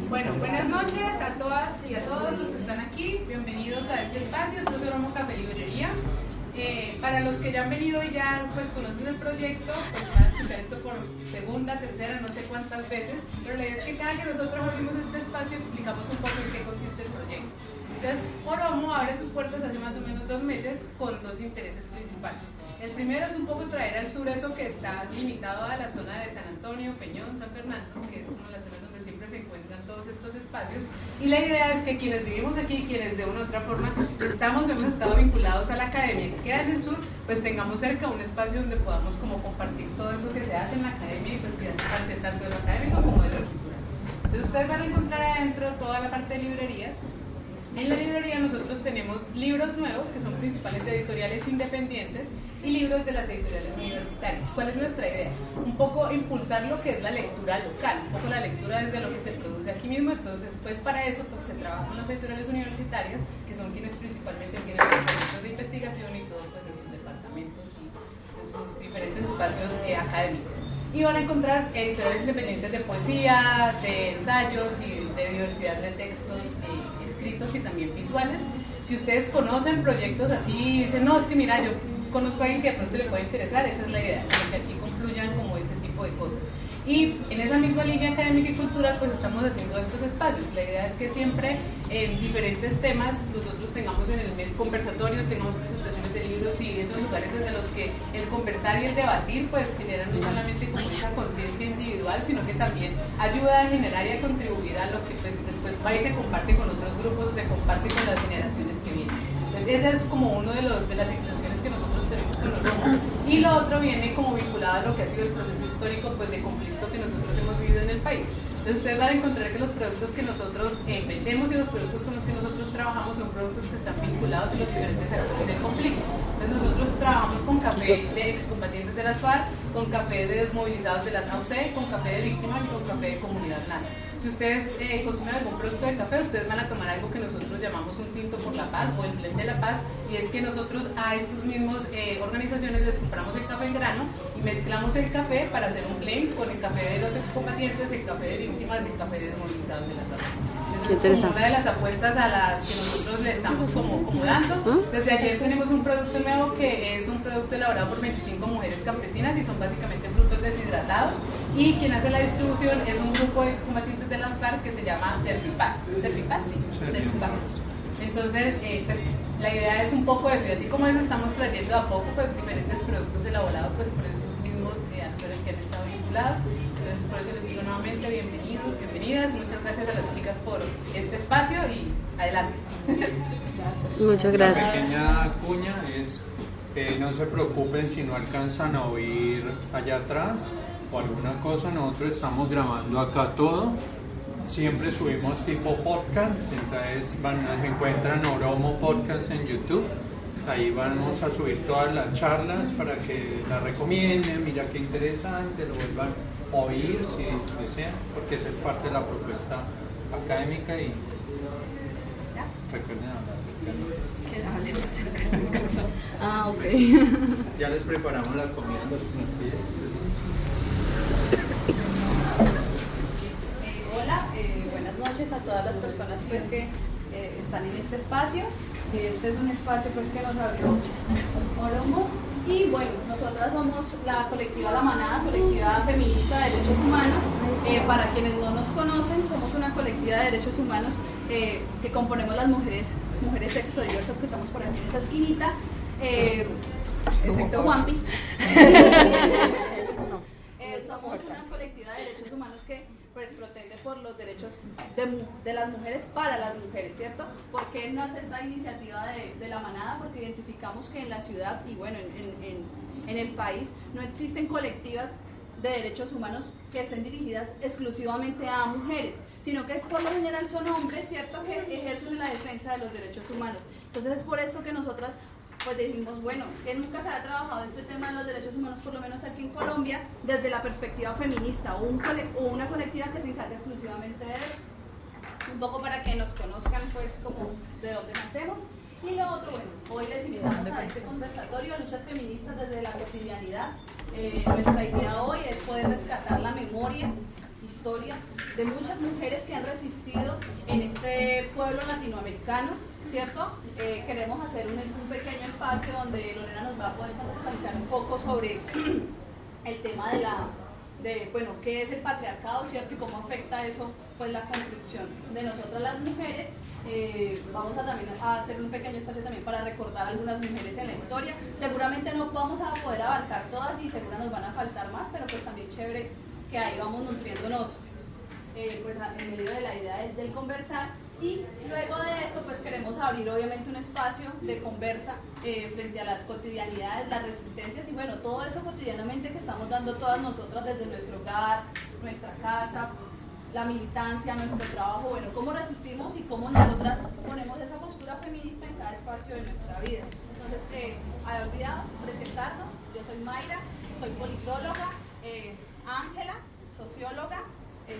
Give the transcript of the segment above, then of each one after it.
Bueno, buenas noches a todas y a todos los que están aquí. Bienvenidos a este espacio. Esto es Oromo Café Librería. Para los que ya han venido y ya pues conocen el proyecto, pues van a escuchar esto por segunda, tercera, no sé cuántas veces, pero la idea es que cada que nosotros abrimos este espacio explicamos un poco en qué consiste el proyecto. Entonces, Oromo abre sus puertas hace más o menos 2 meses con 2 intereses principales. El primero es un poco traer al sur eso que está limitado a la zona de San Antonio, Peñón, San Fernando, que es como las zonas donde siempre se encuentran todos estos espacios. Y la idea es que quienes vivimos aquí, quienes de una u otra forma hemos estado vinculados a la academia que queda en el sur, pues tengamos cerca un espacio donde podamos como compartir todo eso que se hace en la academia y pues que hace parte tanto de lo académico como de lo cultural. Entonces ustedes van a encontrar adentro toda la parte de librerías. En la librería nosotros tenemos libros nuevos, que son principales de editoriales independientes, y libros de las editoriales universitarias. ¿Cuál es nuestra idea? Un poco impulsar lo que es la lectura local, un poco la lectura desde lo que se produce aquí mismo. Entonces, pues para eso pues, se trabaja con las editoriales universitarias, que son quienes principalmente tienen los proyectos de investigación y todo pues, en sus departamentos y en sus diferentes espacios académicos. Y van a encontrar editoriales independientes de poesía, de ensayos y de diversidad de textos escritos y también visuales. Si ustedes conocen proyectos así y dicen, no, es que mira, yo conozco a alguien que de pronto le puede interesar, esa es la idea, que aquí confluyan como ese tipo de cosas. Y en esa misma línea académica y cultural pues estamos haciendo estos espacios. La idea es que siempre en diferentes temas nosotros tengamos en el mes conversatorios, tengamos presentaciones de libros y esos lugares desde los que el conversar y el debatir pues generan no solamente como esa conciencia individual, sino que también ayuda a generar y a contribuir a lo que pues, después va y se comparte con otros grupos o se comparte con las generaciones que vienen. Entonces esa es como uno de las intenciones que nosotros tenemos con Oromo. Y lo otro viene como vinculado a lo que ha sido el proceso histórico pues, de conflicto que nosotros hemos vivido en el país. Entonces ustedes van a encontrar que los productos que nosotros vendemos y los productos con los que nosotros trabajamos son productos que están vinculados a los diferentes actores del conflicto. Entonces nosotros trabajamos con café de excombatientes de las FARC, con café de desmovilizados de las AUC, con café de víctimas y con café de comunidad NASA. Si ustedes consumen algún producto de café, ustedes van a tomar algo que nosotros llamamos un tinto por la paz o el blend de la paz, y es que nosotros a estos mismos organizaciones les compramos el café en grano y mezclamos el café para hacer un blend con el café de los excombatientes, el café de víctimas y el café de desmovilizados de las AUC. Es como una de las apuestas a las que nosotros le estamos como dando. Desde ayer tenemos un producto nuevo que es un producto elaborado por 25 mujeres campesinas y son básicamente frutos deshidratados, y quien hace la distribución es un grupo de combatientes de las FARC que se llama Servipax. ¿Servipax? Sí, Servipax. Entonces, pues, la idea es un poco eso, y así como eso estamos trayendo a poco pues, diferentes productos elaborados pues, por esos mismos actores que han estado vinculados. Entonces, por eso les digo nuevamente, bienvenidos, bienvenidas, muchas gracias a las chicas por este espacio y adelante. Muchas gracias. La pequeña cuña es, no se preocupen si no alcanzan a oír allá atrás o alguna cosa, nosotros estamos grabando acá todo, siempre subimos tipo podcast, entonces encuentran Oromo Podcast en YouTube, ahí vamos a subir todas las charlas para que las recomienden, mira qué interesante, lo vuelvan a oír si desean, porque esa es parte de la propuesta académica. Y recuerden hablar cerca del micrófono. Ah, ok. Ya les preparamos la comida en los Hola, buenas noches a todas las personas pues, que están en este espacio. Este es un espacio pues, que nos abrió Oromo. Y bueno, nosotras somos la colectiva La Manada, colectiva feminista de derechos humanos. Para quienes no nos conocen, somos una colectiva de derechos humanos que componemos las mujeres sexodiversas que estamos por aquí en esta esquinita, excepto Juanpis. Somos una colectiva de derechos humanos que pues, protege por los derechos de las mujeres para las mujeres, ¿cierto? ¿Por qué nace esta iniciativa de La Manada? Porque identificamos que en la ciudad y bueno, en el país no existen colectivas de derechos humanos que estén dirigidas exclusivamente a mujeres, sino que por lo general son hombres, ¿cierto?, que ejercen la defensa de los derechos humanos. Entonces es por esto que nosotras pues dijimos, bueno, que nunca se ha trabajado este tema de los derechos humanos, por lo menos aquí en Colombia, desde la perspectiva feminista, o una colectiva que se encargue exclusivamente de eso. Un poco para que nos conozcan, pues, como de dónde nacemos. Y lo otro, bueno, hoy les invitamos a este conversatorio, luchas feministas desde la cotidianidad. Nuestra idea hoy es poder rescatar la memoria, historia de muchas mujeres que han resistido en este pueblo latinoamericano, ¿cierto? Queremos hacer un pequeño espacio donde Lorena nos va a poder contextualizar un poco sobre el tema de bueno, qué es el patriarcado, ¿cierto? Y cómo afecta eso, pues, la construcción de nosotras las mujeres. Vamos a también a hacer un pequeño espacio también para recordar a algunas mujeres en la historia. Seguramente no vamos a poder abarcar todas y seguro nos van a faltar más, pero pues también chévere que ahí vamos nutriéndonos pues en medio de la idea del conversar. Y luego de eso pues queremos abrir obviamente un espacio de conversa frente a las cotidianidades, las resistencias y bueno, todo eso cotidianamente que estamos dando todas nosotras desde nuestro hogar, nuestra casa, la militancia, nuestro trabajo, bueno, cómo resistimos y cómo nosotras ponemos esa postura feminista en cada espacio de nuestra vida. Entonces, había olvidado presentarnos, yo soy Mayra, soy politóloga, Ángela, socióloga,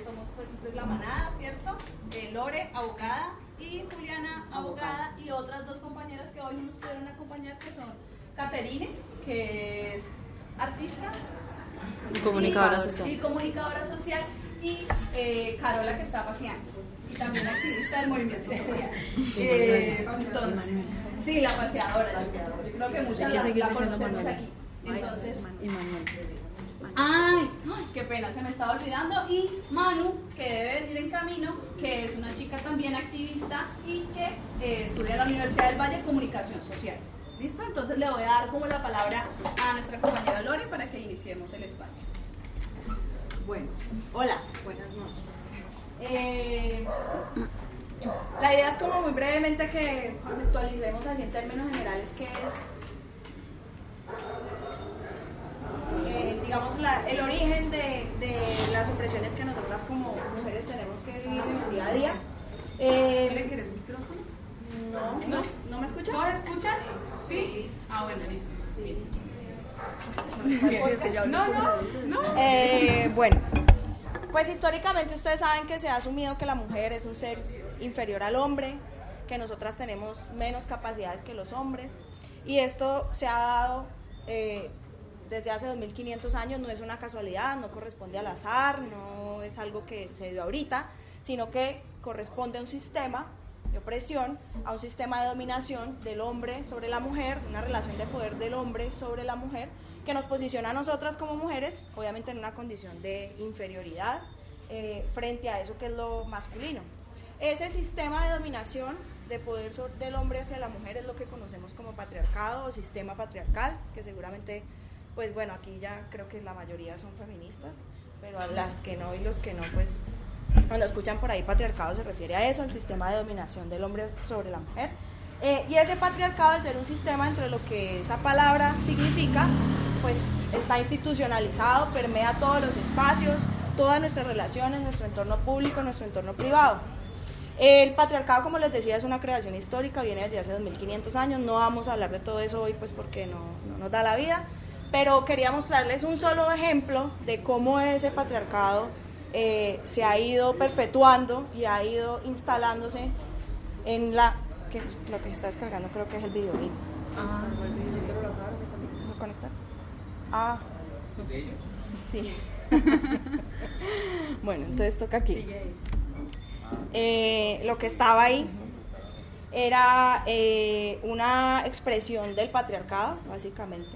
somos pues de La Manada, ¿cierto? Lore, abogada, y Juliana, abogada, y otras dos compañeras que hoy no nos pudieron acompañar, que son Caterine, que es artista y comunicadora social. Y Carola, que está paseando, y también activista del movimiento social. Entonces, sí, la paseadora, yo creo que muchas la conocemos aquí. Entonces, ay, qué pena, se me estaba olvidando. Y Manu, que debe venir en camino, que es una chica también activista y que estudia en la Universidad del Valle Comunicación Social. ¿Listo? Entonces le voy a dar como la palabra a nuestra compañera Lore para que iniciemos el espacio. Bueno, hola. Buenas noches. La idea es como muy brevemente que conceptualicemos así en términos generales qué es, digamos, el origen de las opresiones que nosotras como mujeres tenemos que vivir en el día a día. ¿Quieren que eres el micrófono? ¿No me escuchan? ¿No me escuchan? ¿Sí? Ah, bueno, listo. Sí. No. Bueno, pues históricamente ustedes saben que se ha asumido que la mujer es un ser inferior al hombre, que nosotras tenemos menos capacidades que los hombres, y esto se ha dado desde hace 2500 años, no es una casualidad, no corresponde al azar, no es algo que se dio ahorita, sino que corresponde a un sistema de opresión, a un sistema de dominación del hombre sobre la mujer, una relación de poder del hombre sobre la mujer, que nos posiciona a nosotras como mujeres, obviamente en una condición de inferioridad frente a eso que es lo masculino. Ese sistema de dominación de poder del hombre hacia la mujer es lo que conocemos como patriarcado o sistema patriarcal, que seguramente, pues bueno, aquí ya creo que la mayoría son feministas, pero a las que no y los que no, pues cuando escuchan por ahí patriarcado se refiere a eso, al sistema de dominación del hombre sobre la mujer. Y ese patriarcado, al ser un sistema entre lo que esa palabra significa, pues está institucionalizado, permea todos los espacios, todas nuestras relaciones, nuestro entorno público, nuestro entorno privado. El patriarcado, como les decía, es una creación histórica, viene desde hace 2500 años, no vamos a hablar de todo eso hoy pues porque no nos da la vida, pero quería mostrarles un solo ejemplo de cómo ese patriarcado se ha ido perpetuando y ha ido instalándose en lo que está descargando, creo que es el video. ¿Lo conectar? Sí. Bueno, entonces toca aquí. Lo que estaba ahí era una expresión del patriarcado, básicamente.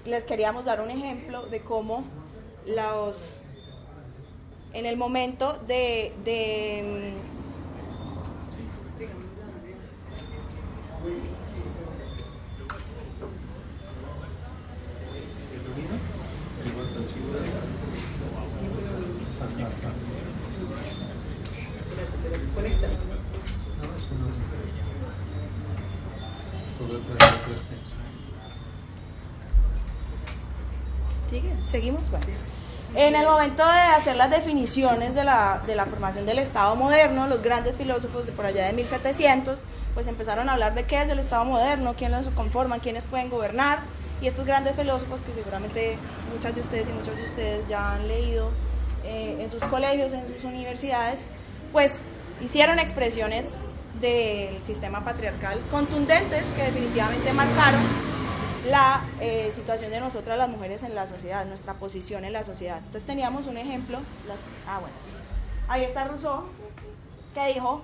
Les queríamos dar un ejemplo de cómo en el momento de ¿Seguimos? Bueno. En el momento de hacer las definiciones de la formación del Estado moderno, los grandes filósofos de por allá de 1700, pues empezaron a hablar de qué es el Estado moderno, quiénes lo conforman, quiénes pueden gobernar, y estos grandes filósofos que seguramente muchas de ustedes y muchos de ustedes ya han leído en sus colegios, en sus universidades, pues hicieron expresiones del sistema patriarcal contundentes que definitivamente marcaron la situación de nosotras las mujeres en la sociedad, nuestra posición en la sociedad. Entonces teníamos un ejemplo, ahí está Rousseau, que dijo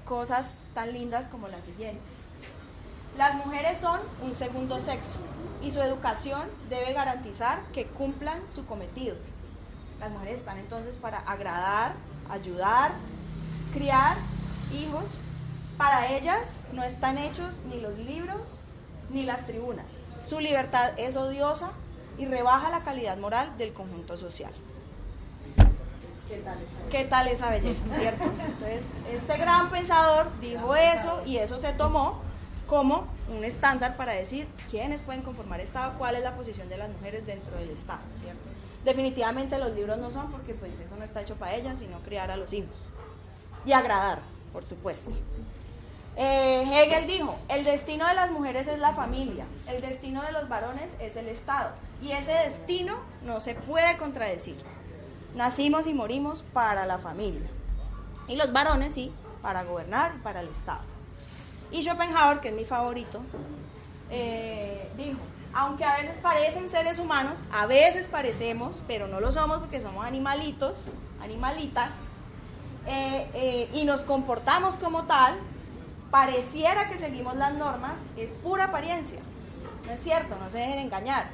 cosas tan lindas como la siguiente: las mujeres son un segundo sexo y su educación debe garantizar que cumplan su cometido. Las mujeres están entonces para agradar, ayudar, criar hijos. Para ellas no están hechos ni los libros ni las tribunas. Su libertad es odiosa y rebaja la calidad moral del conjunto social. ¿Qué tal esa belleza, cierto? Entonces, este gran pensador dijo eso, y eso se tomó como un estándar para decir quiénes pueden conformar Estado, cuál es la posición de las mujeres dentro del Estado, ¿cierto? Definitivamente los libros no son, porque pues eso no está hecho para ellas, sino criar a los hijos y agradar, por supuesto. Hegel dijo: el destino de las mujeres es la familia, el destino de los varones es el Estado, y ese destino no se puede contradecir. Nacimos y morimos para la familia, y los varones sí, para gobernar y para el Estado. Y Schopenhauer, que es mi favorito, dijo: aunque a veces parecen seres humanos, a veces parecemos, pero no lo somos porque somos animalitos, animalitas, y nos comportamos como tal, pareciera que seguimos las normas, es pura apariencia. No es cierto, no se dejen engañar.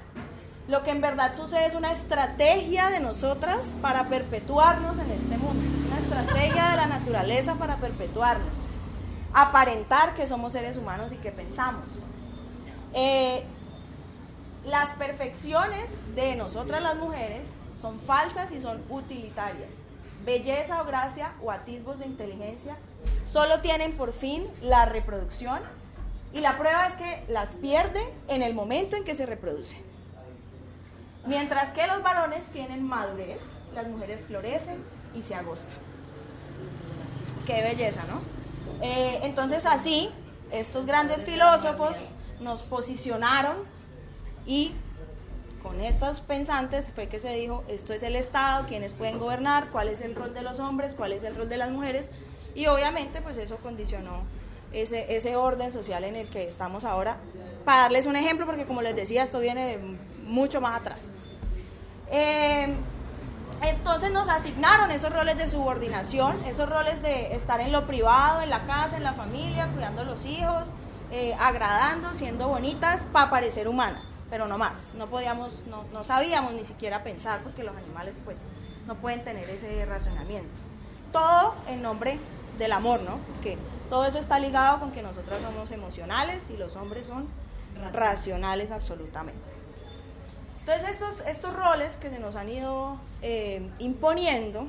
Lo que en verdad sucede es una estrategia de nosotras para perpetuarnos en este mundo, una estrategia de la naturaleza para perpetuarnos, aparentar que somos seres humanos y que pensamos. Las perfecciones de nosotras las mujeres son falsas y son utilitarias. Belleza o gracia o atisbos de inteligencia solo tienen por fin la reproducción, y la prueba es que las pierde en el momento en que se reproducen. Mientras que los varones tienen madurez, las mujeres florecen y se agostan. Qué belleza, ¿no? Entonces así, estos grandes filósofos nos posicionaron, y con estos pensantes fue que se dijo: esto es el Estado, quiénes pueden gobernar, cuál es el rol de los hombres, cuál es el rol de las mujeres, y obviamente pues eso condicionó ese orden social en el que estamos ahora. Para darles un ejemplo, porque como les decía, esto viene de mucho más atrás. Entonces nos asignaron esos roles de subordinación, esos roles de estar en lo privado, en la casa, en la familia, cuidando a los hijos, agradando, siendo bonitas para parecer humanas, pero no más. No podíamos, no sabíamos ni siquiera pensar, porque los animales pues no pueden tener ese razonamiento. Todo en nombre del amor, ¿no? Porque todo eso está ligado con que nosotras somos emocionales y los hombres son racionales absolutamente. Entonces estos roles que se nos han ido imponiendo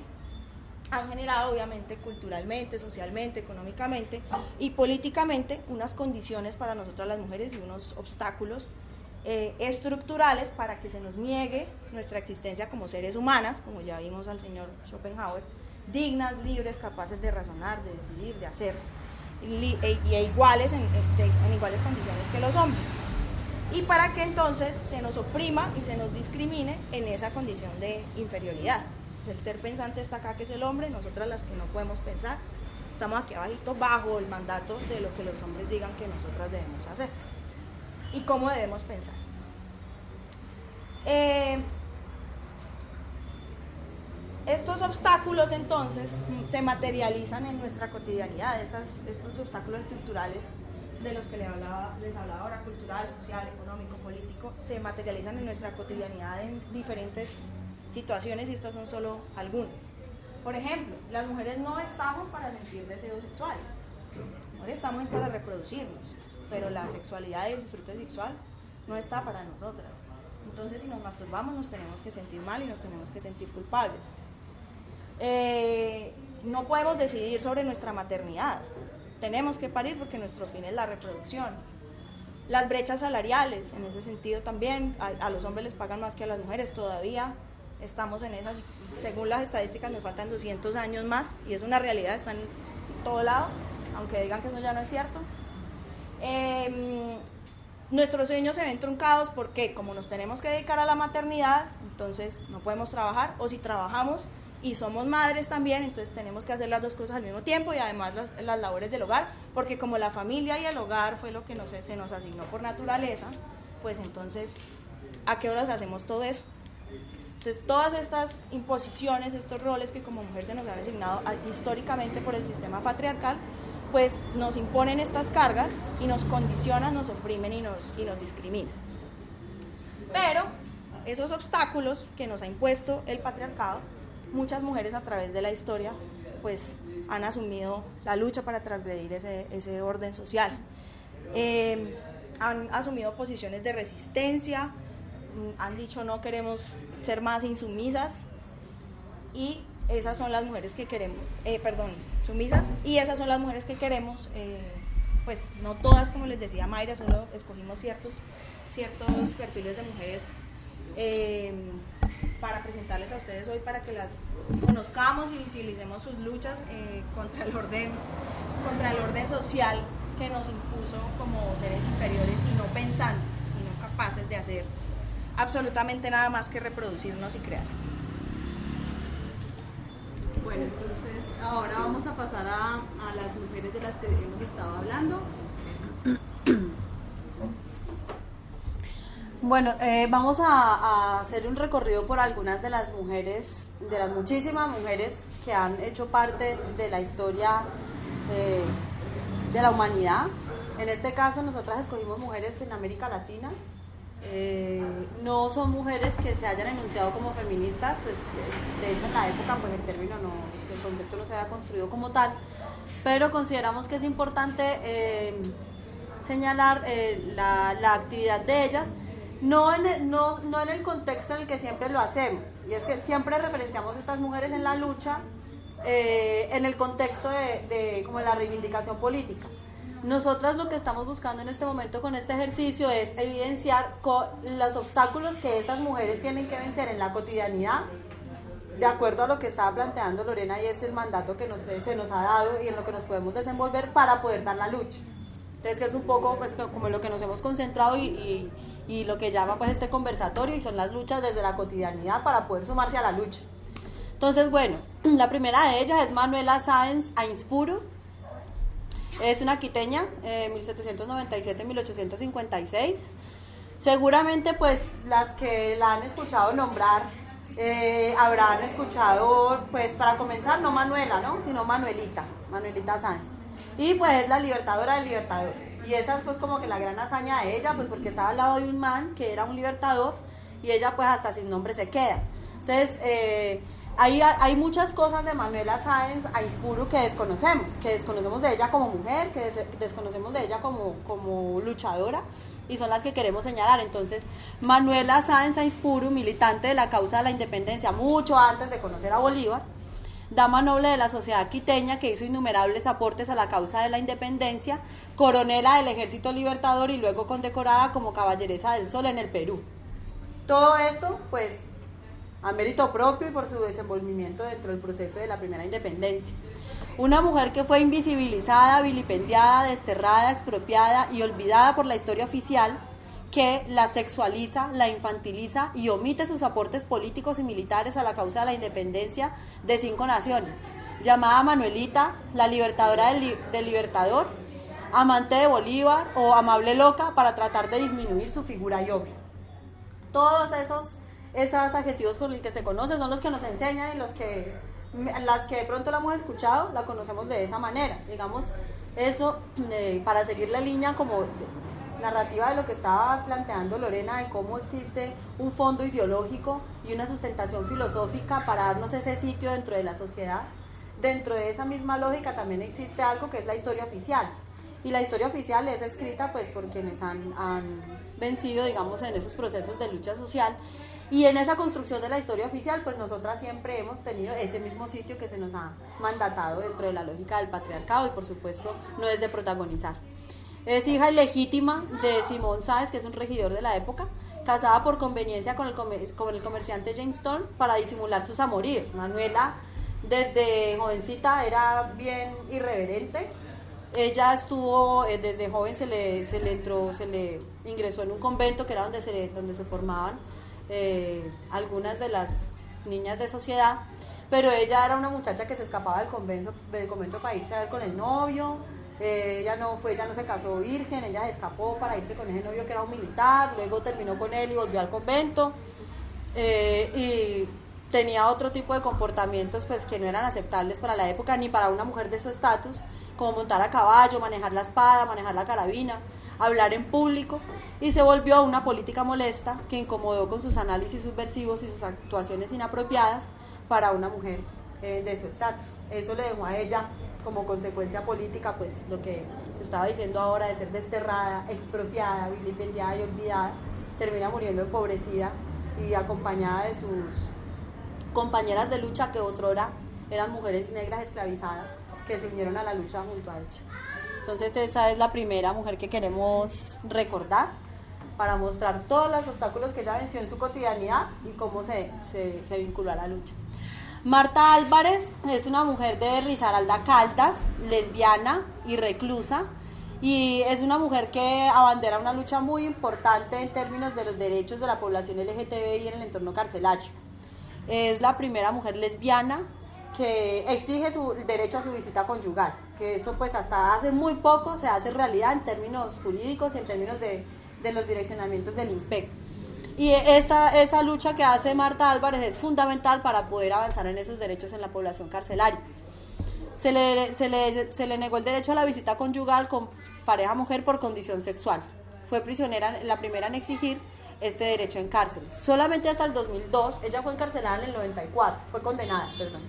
han generado obviamente culturalmente, socialmente, económicamente y políticamente unas condiciones para nosotras las mujeres y unos obstáculos estructurales para que se nos niegue nuestra existencia como seres humanas, como ya vimos al señor Schopenhauer, dignas, libres, capaces de razonar, de decidir, de hacer, y iguales en iguales condiciones que los hombres. Y para que entonces se nos oprima y se nos discrimine en esa condición de inferioridad. Entonces, el ser pensante está acá, que es el hombre, nosotras las que no podemos pensar, estamos aquí abajito bajo el mandato de lo que los hombres digan que nosotras debemos hacer y cómo debemos pensar. Estos obstáculos entonces se materializan en nuestra cotidianidad, estos obstáculos estructurales de los que les hablaba ahora, cultural, social, económico, político, se materializan en nuestra cotidianidad en diferentes situaciones y estas son solo algunas. Por ejemplo, las mujeres no estamos para sentir deseo sexual, no estamos para reproducirnos, pero la sexualidad y el disfrute sexual no está para nosotras. Entonces, si nos masturbamos nos tenemos que sentir mal y nos tenemos que sentir culpables. No podemos decidir sobre nuestra maternidad. Tenemos que parir porque nuestro fin es la reproducción. Las brechas salariales, en ese sentido también, a los hombres les pagan más que a las mujeres todavía. Estamos en esas, según las estadísticas nos faltan 200 años más y es una realidad, está en todo lado, aunque digan que eso ya no es cierto. Nuestros sueños se ven truncados porque como nos tenemos que dedicar a la maternidad, entonces no podemos trabajar, o si trabajamos y somos madres también, entonces tenemos que hacer las dos cosas al mismo tiempo y además las labores del hogar, porque como la familia y el hogar fue lo que se nos asignó por naturaleza, pues entonces, ¿a qué horas hacemos todo eso? Entonces, todas estas imposiciones, estos roles que como mujer se nos han asignado históricamente por el sistema patriarcal, pues nos imponen estas cargas y nos condicionan, nos oprimen y nos discriminan. Pero esos obstáculos que nos ha impuesto el patriarcado, muchas mujeres a través de la historia pues han asumido la lucha para transgredir ese orden social. Han asumido posiciones de resistencia, han dicho no queremos ser más insumisas y esas son las mujeres que queremos, sumisas, y esas son las mujeres que queremos, pues no todas, como les decía Mayra, solo escogimos ciertos perfiles de mujeres para presentarles a ustedes hoy, para que las conozcamos y visibilicemos sus luchas contra el orden social que nos impuso como seres inferiores y no pensantes, sino capaces de hacer absolutamente nada más que reproducirnos y crear. Bueno, entonces ahora vamos a pasar a las mujeres de las que hemos estado hablando. Bueno, vamos a hacer un recorrido por algunas de las mujeres, de las muchísimas mujeres que han hecho parte de la historia de la humanidad. En este caso nosotras escogimos mujeres en América Latina. No son mujeres que se hayan enunciado como feministas, pues de hecho en la época pues el término el concepto no se había construido como tal, pero consideramos que es importante señalar la actividad de ellas, no en el contexto en el que siempre lo hacemos, y es que siempre referenciamos a estas mujeres en la lucha en el contexto de como la reivindicación política. Nosotras lo que estamos buscando en este momento con este ejercicio es evidenciar los obstáculos que estas mujeres tienen que vencer en la cotidianidad, de acuerdo a lo que estaba planteando Lorena, y es el mandato que se nos ha dado y en lo que nos podemos desenvolver para poder dar la lucha. Entonces, que es un poco pues como lo que nos hemos concentrado y lo que llama pues este conversatorio, y son las luchas desde la cotidianidad para poder sumarse a la lucha. Entonces, bueno, la primera de ellas es Manuela Sáenz Aispuru. Es una quiteña, 1797-1856. Seguramente pues las que la han escuchado nombrar habrán escuchado, pues para comenzar, no Manuela, ¿no? Sino Manuelita Sáenz. Y pues es la libertadora del libertador. Y esa es pues como que la gran hazaña de ella, pues porque estaba al lado de un man que era un libertador y ella pues hasta sin nombre se queda. Entonces, hay muchas cosas de Manuela Sáenz Aispuru que desconocemos de ella como mujer, que desconocemos de ella como luchadora, y son las que queremos señalar. Entonces, Manuela Sáenz Aispuru, militante de la causa de la independencia mucho antes de conocer a Bolívar, dama noble de la sociedad quiteña que hizo innumerables aportes a la causa de la independencia, coronela del Ejército Libertador y luego condecorada como Caballeresa del Sol en el Perú. Todo esto, pues, a mérito propio y por su desenvolvimiento dentro del proceso de la primera independencia. Una mujer que fue invisibilizada, vilipendiada, desterrada, expropiada y olvidada por la historia oficial, que la sexualiza, la infantiliza y omite sus aportes políticos y militares a la causa de la independencia de 5 naciones, llamada Manuelita, la libertadora del libertador, amante de Bolívar o amable loca, para tratar de disminuir su figura y obra. Todos esos esos adjetivos con los que se conoce, son los que nos enseñan y las que de pronto la hemos escuchado, la conocemos de esa manera. Digamos, eso, para seguir la línea como narrativa de lo que estaba planteando Lorena, de cómo existe un fondo ideológico y una sustentación filosófica para darnos ese sitio dentro de la sociedad. Dentro de esa misma lógica también existe algo que es la historia oficial. Y la historia oficial es escrita pues por quienes han vencido, digamos, en esos procesos de lucha social. Y en esa construcción de la historia oficial, pues nosotras siempre hemos tenido ese mismo sitio que se nos ha mandatado dentro de la lógica del patriarcado y por supuesto no es de protagonizar. Es hija ilegítima de Simón Sáez, que es un regidor de la época, casada por conveniencia con el comerciante James Thorne para disimular sus amoríos. Manuela desde jovencita era bien irreverente. Ella estuvo, desde joven se le ingresó en un convento que era donde se formaban algunas de las niñas de sociedad, pero ella era una muchacha que se escapaba del convento para irse a ver con el novio. Ella no se casó virgen, ella se escapó para irse con ese novio que era un militar, luego terminó con él y volvió al convento, y tenía otro tipo de comportamientos pues que no eran aceptables para la época ni para una mujer de su estatus, como montar a caballo, manejar la espada, manejar la carabina, hablar en público, y se volvió una política molesta que incomodó con sus análisis subversivos y sus actuaciones inapropiadas para una mujer de su estatus. Eso le dejó a ella como consecuencia política pues lo que estaba diciendo ahora de ser desterrada, expropiada, vilipendiada y olvidada. Termina muriendo empobrecida y acompañada de sus compañeras de lucha que otrora eran mujeres negras esclavizadas que se unieron a la lucha junto a ella. Entonces esa es la primera mujer que queremos recordar para mostrar todos los obstáculos que ella venció en su cotidianidad y cómo se vinculó a la lucha. Marta Álvarez es una mujer de Risaralda, Caldas, lesbiana y reclusa, y es una mujer que abandera una lucha muy importante en términos de los derechos de la población LGTBI en el entorno carcelario. Es la primera mujer lesbiana que exige su derecho a su visita conyugal, que eso pues hasta hace muy poco se hace realidad en términos jurídicos y en términos de los direccionamientos del IMPEC. Y esa lucha que hace Marta Álvarez es fundamental para poder avanzar en esos derechos en la población carcelaria. Se le negó el derecho a la visita conyugal con pareja mujer por condición sexual. Fue prisionera, la primera en exigir este derecho en cárceles. Solamente hasta el 2002, ella fue encarcelada en el 94, fue condenada, perdón.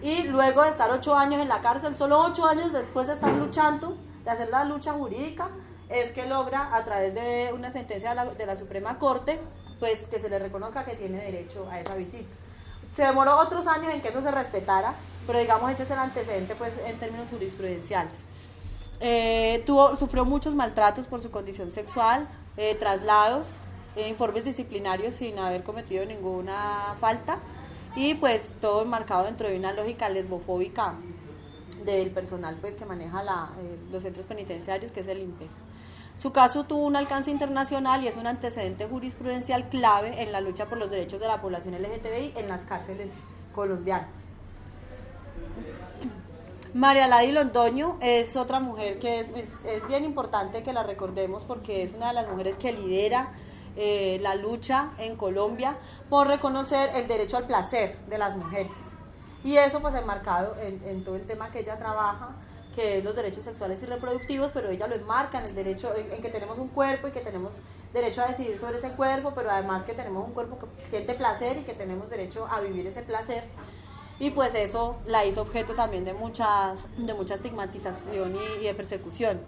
Y luego de estar 8 años en la cárcel, solo 8 años después de estar luchando, de hacer la lucha jurídica, es que logra, a través de una sentencia de la Suprema Corte, pues que se le reconozca que tiene derecho a esa visita. Se demoró otros años en que eso se respetara, pero digamos ese es el antecedente pues en términos jurisprudenciales. Sufrió muchos maltratos por su condición sexual, traslados, informes disciplinarios sin haber cometido ninguna falta, y pues todo enmarcado dentro de una lógica lesbofóbica del personal pues que maneja los centros penitenciarios, que es el IMPEC. Su caso tuvo un alcance internacional y es un antecedente jurisprudencial clave en la lucha por los derechos de la población LGTBI en las cárceles colombianas. María Lady Londoño es otra mujer que es bien importante que la recordemos porque es una de las mujeres que lidera la lucha en Colombia por reconocer el derecho al placer de las mujeres. Y eso pues enmarcado en todo el tema que ella trabaja, que es los derechos sexuales y reproductivos, pero ella lo enmarca en el derecho, en que tenemos un cuerpo y que tenemos derecho a decidir sobre ese cuerpo, pero además que tenemos un cuerpo que siente placer y que tenemos derecho a vivir ese placer. Y pues eso la hizo objeto también de mucha estigmatización y de persecución.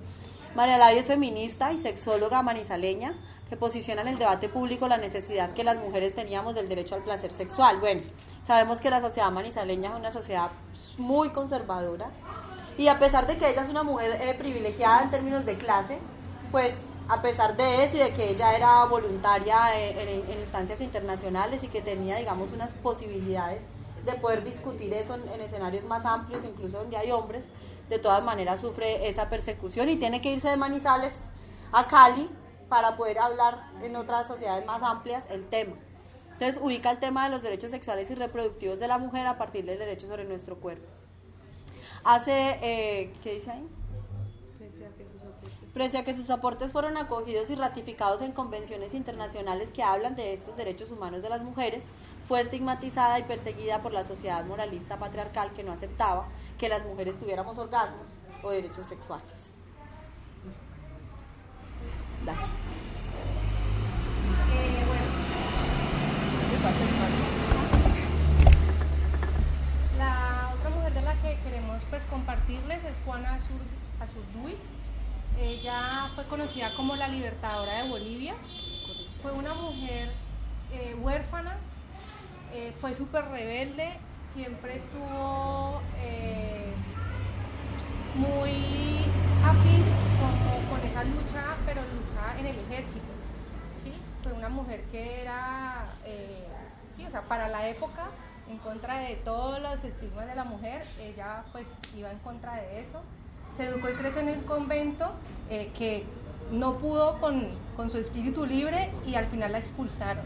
María Lady es feminista y sexóloga manizaleña que posiciona en el debate público la necesidad que las mujeres teníamos del derecho al placer sexual. Bueno, sabemos que la sociedad manizaleña es una sociedad muy conservadora, y a pesar de que ella es una mujer privilegiada en términos de clase, pues a pesar de eso y de que ella era voluntaria en instancias internacionales y que tenía, digamos, unas posibilidades de poder discutir eso en escenarios más amplios, incluso donde hay hombres, de todas maneras sufre esa persecución y tiene que irse de Manizales a Cali para poder hablar en otras sociedades más amplias el tema. Entonces ubica el tema de los derechos sexuales y reproductivos de la mujer a partir del derecho sobre nuestro cuerpo. ¿Qué dice ahí? Pese a que sus aportes fueron acogidos y ratificados en convenciones internacionales que hablan de estos derechos humanos de las mujeres, fue estigmatizada y perseguida por la sociedad moralista patriarcal que no aceptaba que las mujeres tuviéramos orgasmos o derechos sexuales. Dale. La otra mujer de la que queremos pues compartirles es Juana Azurduy. Ella fue conocida como la libertadora de Bolivia. Fue una mujer huérfana, fue súper rebelde, siempre estuvo muy afín con esa lucha, pero lucha en el ejército. ¿Sí? Fue una mujer que era, o sea, para la época, en contra de todos los estigmas de la mujer, ella pues iba en contra de eso. Se educó y creció en el convento, que no pudo con su espíritu libre y al final la expulsaron.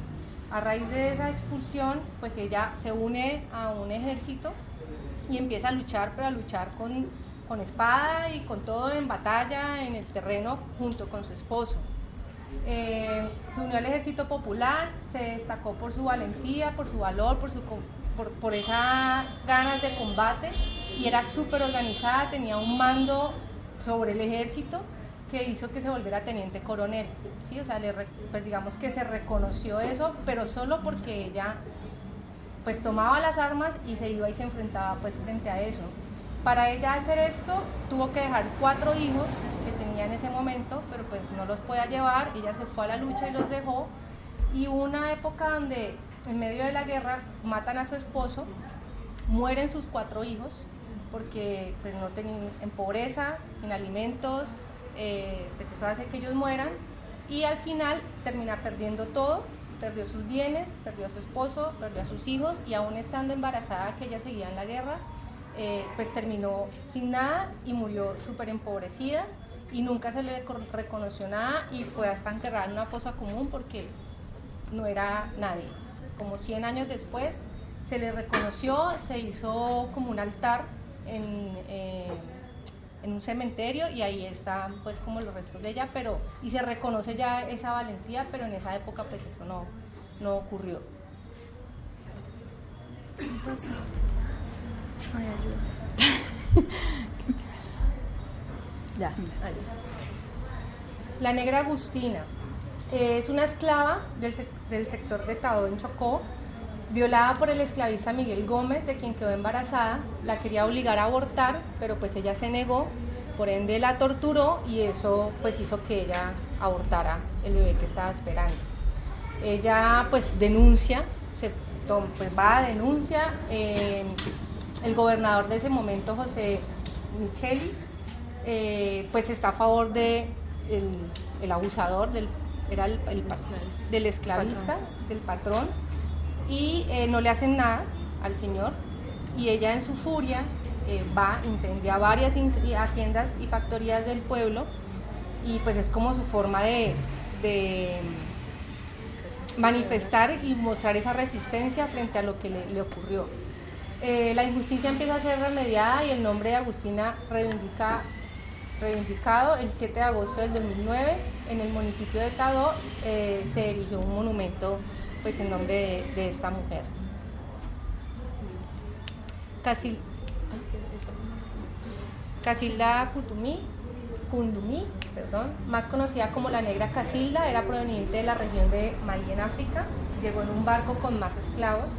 A raíz de esa expulsión, pues ella se une a un ejército y empieza a luchar, pero a luchar con espada y con todo en batalla, en el terreno, junto con su esposo. Se unió al ejército popular, se destacó por su valentía, por su valor, por esas ganas de combate, y era súper organizada, tenía un mando sobre el ejército que hizo que se volviera teniente coronel, ¿sí? O sea, pues digamos que se reconoció eso, pero solo porque ella pues tomaba las armas y se iba y se enfrentaba pues frente a eso. Para ella hacer esto tuvo que dejar 4 hijos que tenía en ese momento, pero pues no los podía llevar, ella se fue a la lucha y los dejó, y hubo una época donde en medio de la guerra matan a su esposo, mueren sus 4 hijos, porque pues no tenían, en pobreza, sin alimentos, pues eso hace que ellos mueran, y al final termina perdiendo todo, perdió sus bienes, perdió a su esposo, perdió a sus hijos, y aún estando embarazada, que ella seguía en la guerra, pues terminó sin nada y murió súper empobrecida, y nunca se le reconoció nada, y fue hasta enterrada en una fosa común porque no era nadie. Como 100 años después se le reconoció, se hizo como un altar en un cementerio, y ahí están pues como los restos de ella, y se reconoce ya esa valentía, pero en esa época pues eso no ocurrió. Ay, ayuda. Ya. La negra Agustina es una esclava del sector de Tadó en Chocó, violada por el esclavista Miguel Gómez, de quien quedó embarazada. La quería obligar a abortar, pero pues ella se negó, por ende la torturó, y eso pues hizo que ella abortara el bebé que estaba esperando. Ella pues denuncia, pues va a denuncia, el gobernador de ese momento, José Micheli, pues está a favor de el abusador, del esclavista, del patrón, y no le hacen nada al señor, y ella en su furia va, incendia varias haciendas y factorías del pueblo, y pues es como su forma de manifestar y mostrar esa resistencia frente a lo que le ocurrió. La injusticia empieza a ser remediada y el nombre de Agustina reivindicado el 7 de agosto del 2009 en el municipio de Tadó. Se erigió un monumento pues en nombre de esta mujer. Casilda Kundumi, más conocida como la Negra Casilda, era proveniente de la región de Malí en África. Llegó en un barco con más esclavos.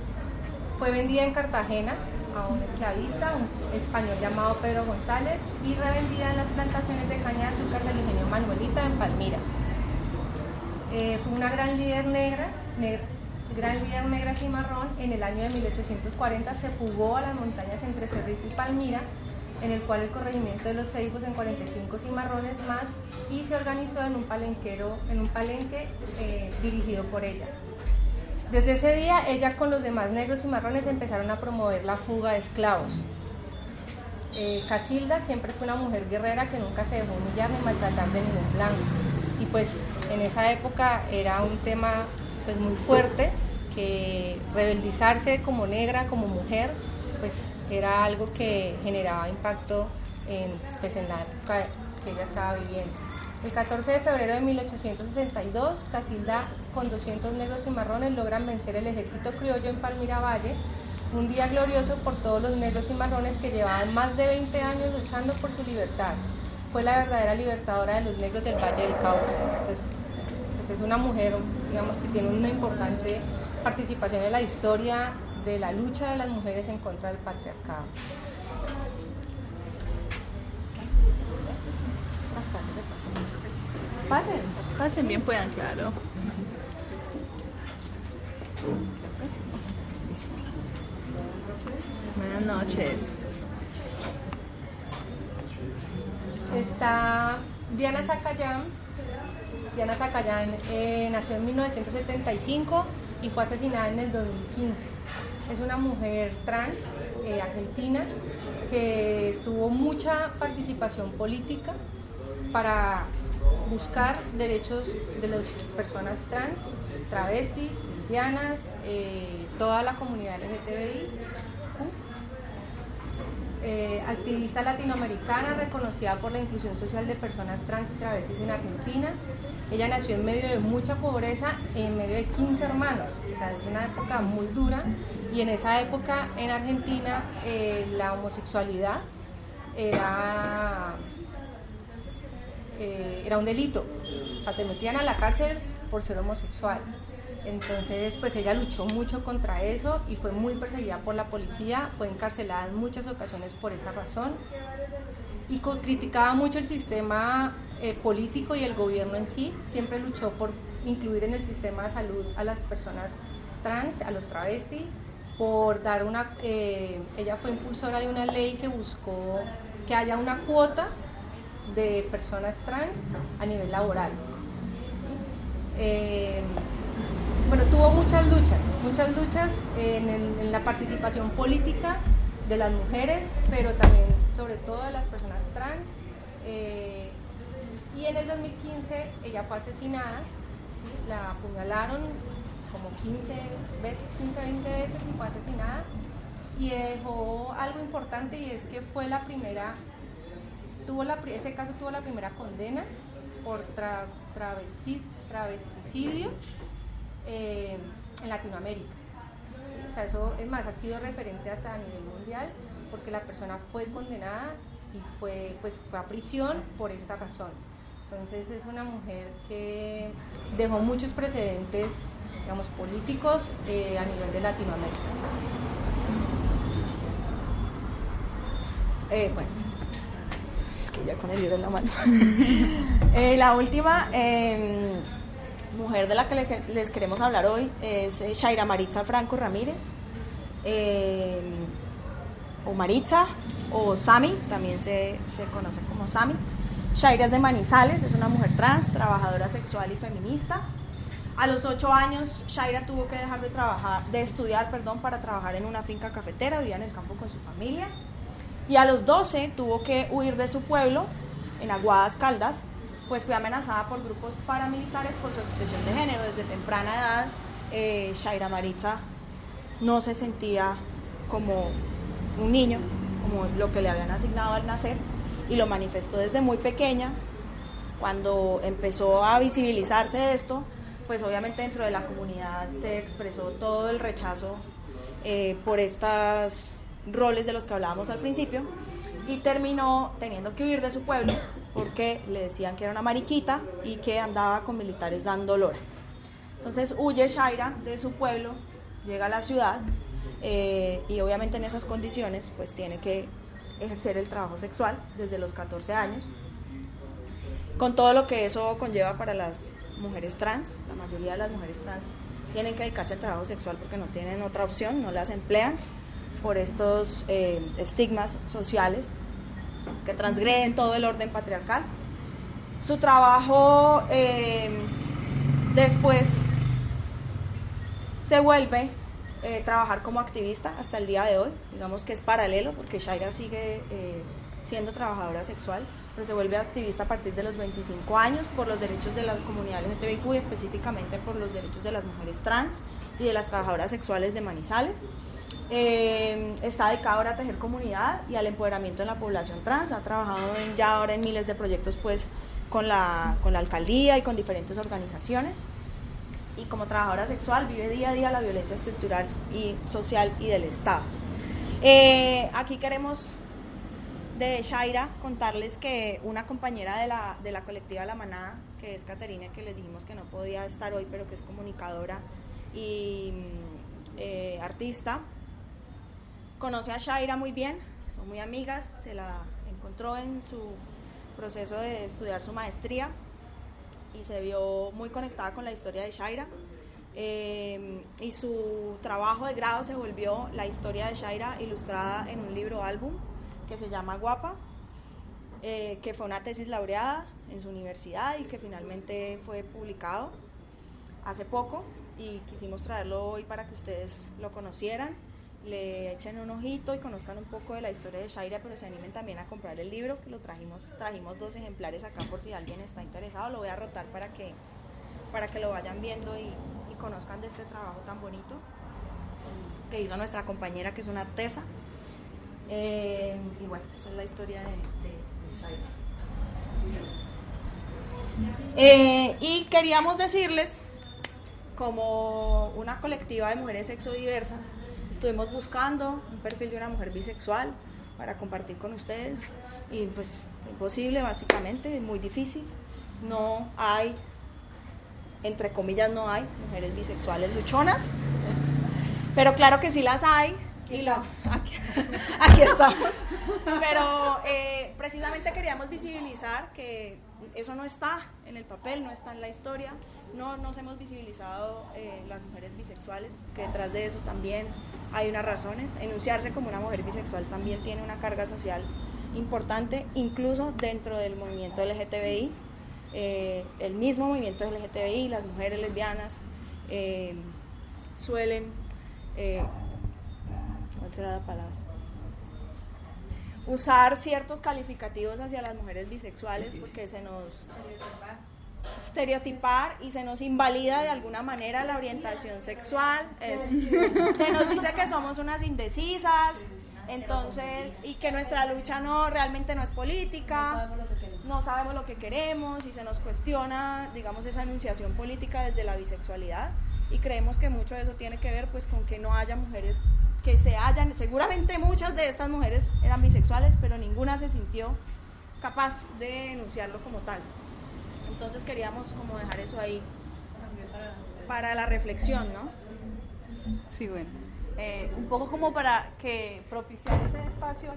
Fue vendida en Cartagena a un esclavista, un español llamado Pedro González, y revendida en las plantaciones de caña de azúcar del ingenio Manuelita en Palmira. Fue una gran líder negra cimarrón. En el año de 1840 se fugó a las montañas entre Cerrito y Palmira, en el cual el corregimiento de los Ceibos en 45 cimarrones más, y se organizó en un palenque dirigido por ella. Desde ese día, ella con los demás negros cimarrones empezaron a promover la fuga de esclavos. Casilda siempre fue una mujer guerrera que nunca se dejó humillar ni maltratar de ningún blanco. Y pues en esa época era un tema pues muy fuerte, que rebeldizarse como negra, como mujer, pues era algo que generaba impacto en la época que ella estaba viviendo. El 14 de febrero de 1862, Casilda con 200 negros y marrones logran vencer el ejército criollo en Palmira Valle, un día glorioso por todos los negros y marrones que llevaban más de 20 años luchando por su libertad. Fue la verdadera libertadora de los negros del Valle del Cauca. Entonces, pues es una mujer, digamos, que tiene una importante participación en la historia de la lucha de las mujeres en contra del patriarcado. Pasen bien puedan, claro. Buenas noches. Está Diana Zacayán. Diana Zacayán nació en 1975 y fue asesinada en el 2015. Es una mujer trans argentina que tuvo mucha participación política para buscar derechos de las personas trans, travestis, lesbianas, toda la comunidad LGTBI. Activista latinoamericana reconocida por la inclusión social de personas trans y travestis en Argentina. Ella nació en medio de mucha pobreza, en medio de 15 hermanos, o sea, es una época muy dura, y en esa época en Argentina la homosexualidad era un delito, o sea, te metían a la cárcel por ser homosexual. Entonces, pues ella luchó mucho contra eso y fue muy perseguida por la policía, fue encarcelada en muchas ocasiones por esa razón y criticaba mucho el sistema político y el gobierno en sí. Siempre luchó por incluir en el sistema de salud a las personas trans, a los travestis, por dar ella fue impulsora de una ley que buscó que haya una cuota de personas trans a nivel laboral. ¿Sí? Bueno, tuvo muchas luchas en la participación política de las mujeres, pero también sobre todo de las personas trans. Y en el 2015 ella fue asesinada, ¿sí? La apuñalaron como 15, 20 veces y fue asesinada. Y dejó algo importante, y es que fue la primera, ese caso tuvo la primera condena por travesticidio en Latinoamérica. ¿Sí? O sea, eso es más, ha sido referente hasta a nivel mundial, porque la persona fue condenada y fue a prisión por esta razón. Entonces es una mujer que dejó muchos precedentes, digamos, políticos a nivel de Latinoamérica. Bueno, es que ya con el libro en la mano. La última mujer de la que les queremos hablar hoy es Shaira Maritza Franco Ramírez, o Maritza, o Sami, también se conoce como Sami. Shaira es de Manizales, es una mujer trans, trabajadora sexual y feminista. A los 8 años, Shaira tuvo que dejar de estudiar para trabajar en una finca cafetera, vivía en el campo con su familia. Y a los 12 tuvo que huir de su pueblo, en Aguadas Caldas, pues fue amenazada por grupos paramilitares por su expresión de género. Desde temprana edad, Shaira Maritza no se sentía como un niño, como lo que le habían asignado al nacer, y lo manifestó desde muy pequeña. Cuando empezó a visibilizarse esto, pues obviamente dentro de la comunidad se expresó todo el rechazo por estos roles de los que hablábamos al principio, y terminó teniendo que huir de su pueblo porque le decían que era una mariquita y que andaba con militares dando lora. Entonces huye Shaira de su pueblo, llega a la ciudad, y obviamente en esas condiciones pues tiene que ejercer el trabajo sexual desde los 14 años, con todo lo que eso conlleva para las mujeres trans. La mayoría de las mujeres trans tienen que dedicarse al trabajo sexual porque no tienen otra opción, no las emplean por estos estigmas sociales que transgreden todo el orden patriarcal. Su trabajo después se vuelve trabajar como activista hasta el día de hoy, digamos que es paralelo porque Shaira sigue siendo trabajadora sexual, pero se vuelve activista a partir de los 25 años por los derechos de la comunidad LGTBIQ y específicamente por los derechos de las mujeres trans y de las trabajadoras sexuales de Manizales. Está dedicada ahora a tejer comunidad y al empoderamiento de la población trans. Ha trabajado ya ahora en miles de proyectos pues con la alcaldía y con diferentes organizaciones. Y como trabajadora sexual vive día a día la violencia estructural y social y del Estado. Aquí queremos de Shaira contarles que una compañera de la colectiva La Manada, que es Caterina, que les dijimos que no podía estar hoy, pero que es comunicadora y artista, conoce a Shaira muy bien, son muy amigas, se la encontró en su proceso de estudiar su maestría y se vio muy conectada con la historia de Shaira, y su trabajo de grado se volvió la historia de Shaira ilustrada en un libro álbum que se llama Guapa, que fue una tesis laureada en su universidad y que finalmente fue publicado hace poco, y quisimos traerlo hoy para que ustedes lo conocieran, le echen un ojito y conozcan un poco de la historia de Shaira, pero se animen también a comprar el libro, que lo trajimos 2 ejemplares acá por si alguien está interesado. Lo voy a rotar para que lo vayan viendo y conozcan de este trabajo tan bonito que hizo nuestra compañera, que es una artesa. Y bueno, esa es la historia de Shaira. Y queríamos decirles, como una colectiva de mujeres sexodiversas, estuvimos buscando un perfil de una mujer bisexual para compartir con ustedes y pues imposible, básicamente, muy difícil. No hay, entre comillas, no hay mujeres bisexuales luchonas, pero claro que sí las hay. Aquí estamos. Pero precisamente queríamos visibilizar que eso no está en el papel, no está en la historia. No nos hemos visibilizado las mujeres bisexuales, que detrás de eso también hay unas razones. Enunciarse como una mujer bisexual también tiene una carga social importante, incluso dentro del movimiento LGTBI. El mismo movimiento LGTBI, las mujeres lesbianas suelen, ¿cuál será la palabra? Usar ciertos calificativos hacia las mujeres bisexuales porque se nos estereotipar y se nos invalida de alguna manera la orientación sexual. Se nos dice que somos unas indecisas, entonces, y que nuestra lucha realmente no es política, no sabemos lo que queremos, y se nos cuestiona, digamos, esa enunciación política desde la bisexualidad, y creemos que mucho de eso tiene que ver pues con que no haya mujeres que seguramente muchas de estas mujeres eran bisexuales, pero ninguna se sintió capaz de enunciarlo como tal. Entonces queríamos como dejar eso ahí para la reflexión, ¿no? Sí, bueno. Un poco como para que propiciar ese espacio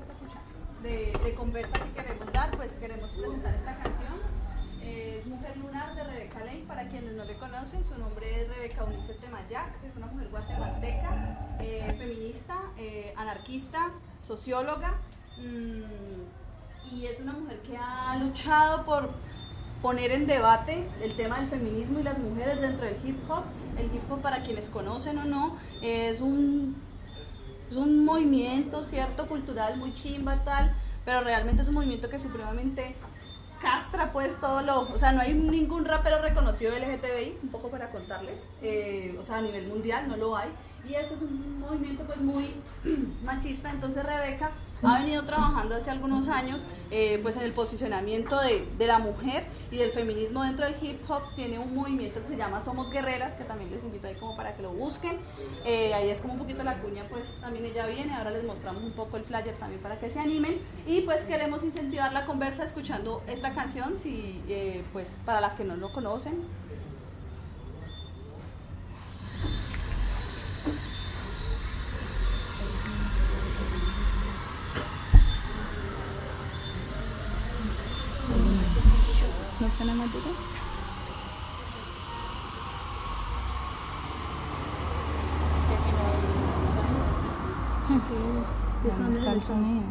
de conversa que queremos dar, pues queremos presentar esta canción. Es Mujer Lunar de Rebeca Lane. Para quienes no le conocen, su nombre es Rebeca Eunice Temayac, es una mujer guatemalteca, feminista, anarquista, socióloga, y es una mujer que ha luchado por poner en debate el tema del feminismo y las mujeres dentro del hip hop. El hip hop, para quienes conocen o no, es un movimiento, cierto, cultural muy chimba tal, pero realmente es un movimiento que supremamente castra pues todo o sea, no hay ningún rapero reconocido de LGTBI, un poco para contarles, o sea, a nivel mundial no lo hay, y este es un movimiento pues muy machista. Entonces Rebeca ha venido trabajando hace algunos años pues en el posicionamiento de la mujer y del feminismo dentro del hip hop. Tiene un movimiento que se llama Somos Guerreras, que también les invito ahí como para que lo busquen. Ahí es como un poquito la cuña, pues también ella viene. Ahora les mostramos un poco el flyer también para que se animen, y pues queremos incentivar la conversa escuchando esta canción, si pues para las que no lo conocen. ¿No suena más duro? Sí, buscar el sonido.